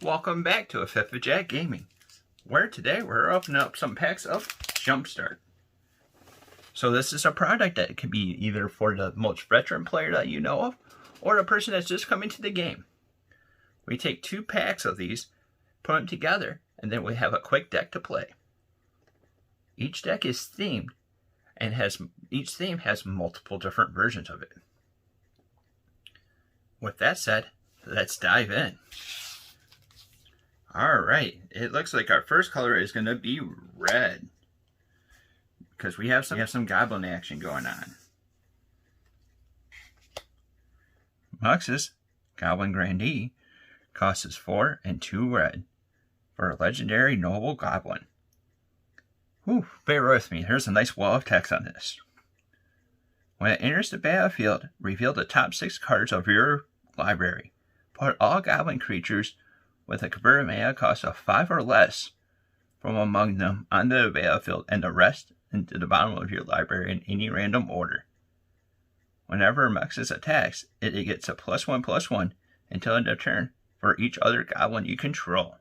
Welcome back to a Fifth of Jack Gaming, where today we're opening up some packs of Jumpstart. So this is a product that can be either for the most veteran player that you know of, or a person that's just coming to the game. We take 2 packs of these, put them together, and then we have a quick deck to play. Each deck is themed, and each theme has multiple different versions of it. With that said, let's dive in. Alright, it looks like our first color is going to be red, because we have some goblin action going on. Muxus, Goblin Grandee, costs 4 and 2 red for a legendary noble goblin. Whew, bear with me, there's a nice wall of text on this. When it enters the battlefield, reveal the top 6 cards of your library. Put all goblin creatures with a converted mana cost of 5 or less from among them onto the battlefield, and the rest into the bottom of your library in any random order. Whenever Muxus attacks, it gets a +1/+1 until end of turn for each other goblin you control.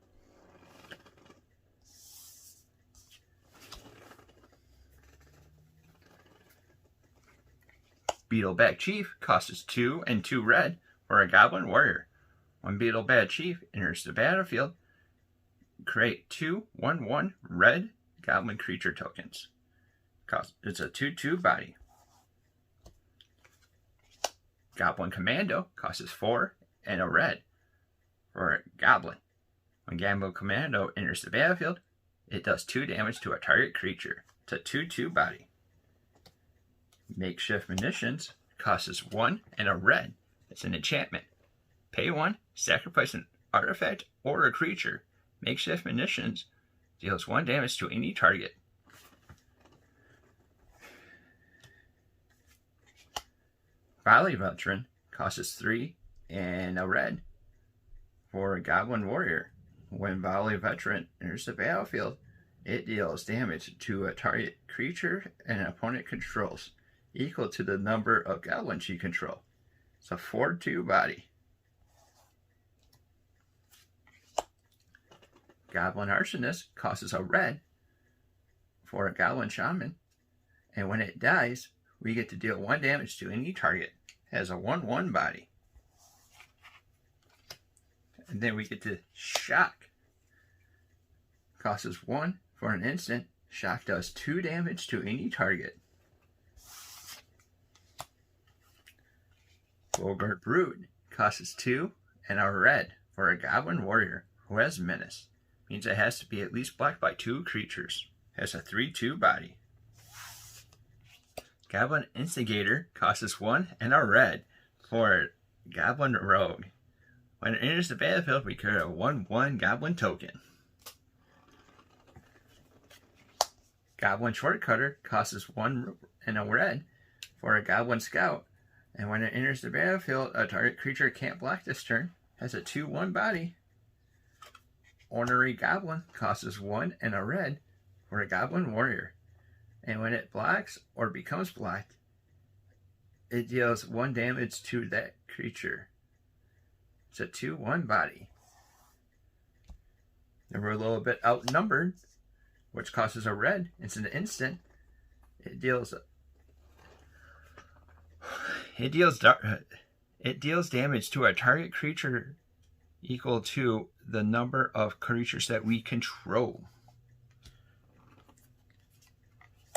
Beetlebat Chief costs 2 and 2 red for a goblin warrior. When Beetlebat Chief enters the battlefield, create 2 1/1 red goblin creature tokens. It's a 2/2 body. Goblin Commando costs 4 and a red for a goblin. When Goblin Commando enters the battlefield, it does 2 damage to a target creature. It's a 2/2 body. Makeshift Munitions costs 1 and a red. It's an enchantment. Pay 1, sacrifice an artifact or a creature. Makeshift Munitions deals 1 damage to any target. Volley Veteran costs 3 and a red for a Goblin Warrior. When Volley Veteran enters the battlefield, it deals damage to a target creature an opponent controls, equal to the number of goblins you control. It's a 4/2 body. Goblin Arsonist costs a red for a Goblin Shaman, and when it dies, we get to deal 1 damage to any target. It has a 1/1 body. And then we get to Shock. Costs 1 for an instant. Shock does 2 damage to any target. Golgart Brood costs 2 and a red for a Goblin Warrior who has Menace. Means it has to be at least blocked by 2 creatures. Has a 3/2 body. Goblin Instigator costs 1 and a red for Goblin Rogue. When it enters the battlefield, we create a 1/1 Goblin token. Goblin Shortcutter costs 1 and a red for a Goblin Scout. And when it enters the battlefield, a target creature can't block this turn. Has a 2/1 body. Ornery Goblin costs 1 and a red for a Goblin Warrior. And when it blocks or becomes blocked, it deals 1 damage to that creature. It's a 2/1 body. Then we're a little bit outnumbered, which costs a red. It's an instant. It deals damage to a target creature equal to the number of creatures that we control.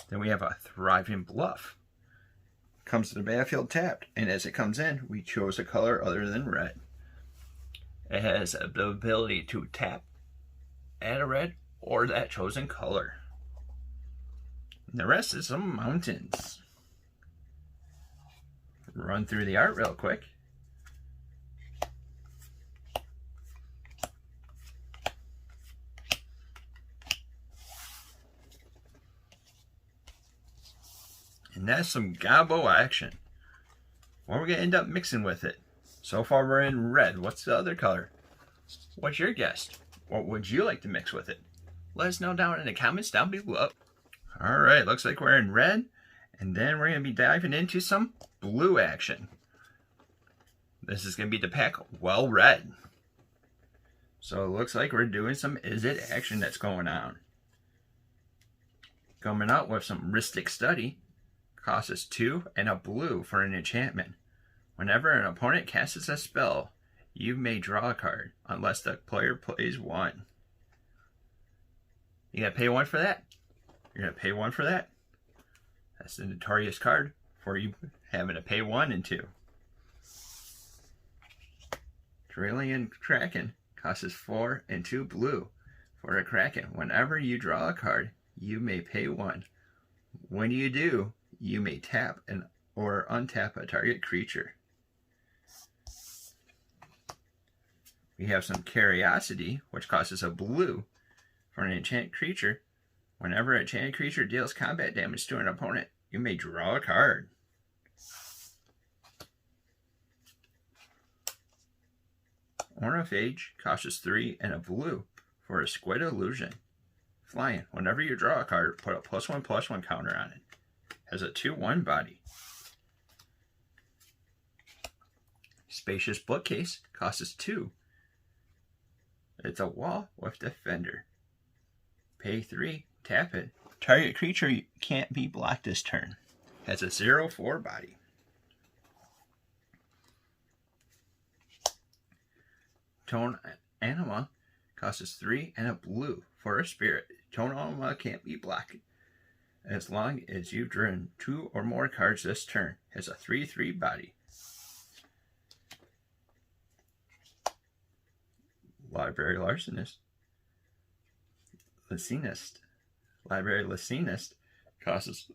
Then we have a Thriving Bluff. Comes to the battlefield tapped, and as it comes in, we chose a color other than red. It has the ability to tap, add a red, or that chosen color. And the rest is some mountains. Run through the art real quick. And that's some Gobbo action. What are we going to end up mixing with it? So far we're in red. What's the other color? What's your guess? What would you like to mix with it? Let us know down in the comments down below. Alright, looks like we're in red. And then we're going to be diving into some blue action. This is going to be the pack Well Red. So it looks like we're doing some Izzet action that's going on. Coming out with some Rhystic Study. Costs us 2 and a blue for an enchantment. Whenever an opponent casts a spell, you may draw a card, unless the player plays 1. You gotta pay 1 for that? You're gonna pay 1 for that? That's the notorious card for you having to pay 1 and 2. Dralian Kraken costs us 4 and 2 blue for a Kraken. Whenever you draw a card, you may pay 1. When you do, you may tap or untap a target creature. We have some Curiosity, which costs us a blue for an enchanted creature. Whenever an enchanted creature deals combat damage to an opponent, you may draw a card. Ornithage costs us 3 and a blue for a Squid Illusion. Flying. Whenever you draw a card, put a +1/+1 counter on it. Has a 2/1 body. Spacious Bookcase costs us 2. It's a wall with Defender. Pay 3, tap it. Target creature can't be blocked this turn. Has a 0/4 body. Tone Anima costs us 3 and a blue for a spirit. Tone Anima can't be blocked as long as you've drawn 2 or more cards this turn. Has a 3/3 body. Library Larcenist. Library Lacinist costs us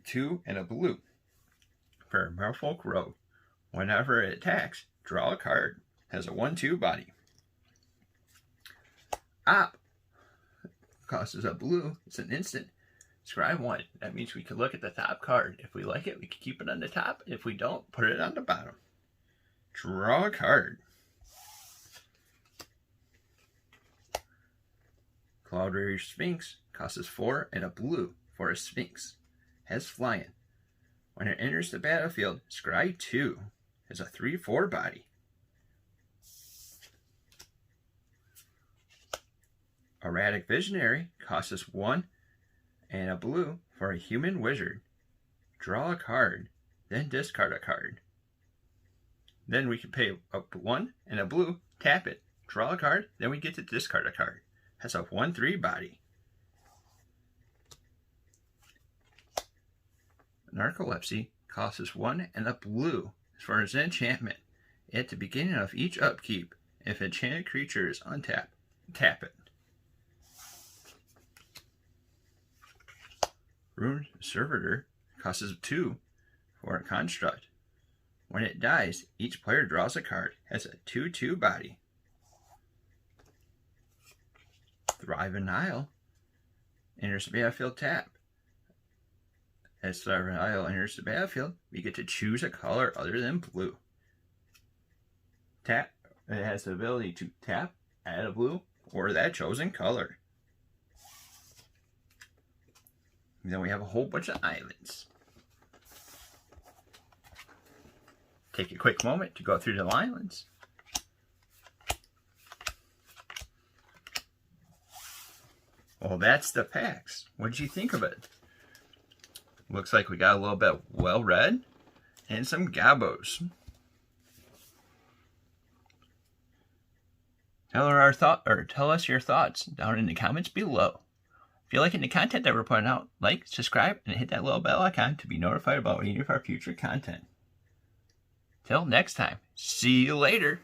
2 and a blue for a Merfolk Rogue. Whenever it attacks, draw a card. Has a 1/2 body. Op costs us a blue. It's an instant. Scry 1. That means we can look at the top card. If we like it, we can keep it on the top. If we don't, put it on the bottom. Draw a card. Cloudberry Sphinx costs us 4 and a blue for a Sphinx. Has flying. When it enters the battlefield, scry 2. Has a 3/4 body. Erratic Visionary costs us 1 and a blue for a Human Wizard. Draw a card, then discard a card. Then we can pay a 1 and a blue, tap it, draw a card, then we get to discard a card. Has a 1/3 body. Narcolepsy costs us 1 and a blue for its enchantment. At the beginning of each upkeep, if an enchanted creature is untapped, tap it. Rune Servitor costs us 2 for a construct. When it dies, each player draws a card. Has a 2/2 body. Thriving Isle enters the battlefield tap. As Thriving Isle enters the battlefield, we get to choose a color other than blue. Tap. It has the ability to tap, add a blue, or that chosen color. And then we have a whole bunch of islands. Take a quick moment to go through the islands. Well, that's the packs. What did you think of it? Looks like we got a little bit well read and some gabos. Tell us your thoughts down in the comments below. If you like the content that we're putting out, like, subscribe, and hit that little bell icon to be notified about any of our future content. Till next time, see you later.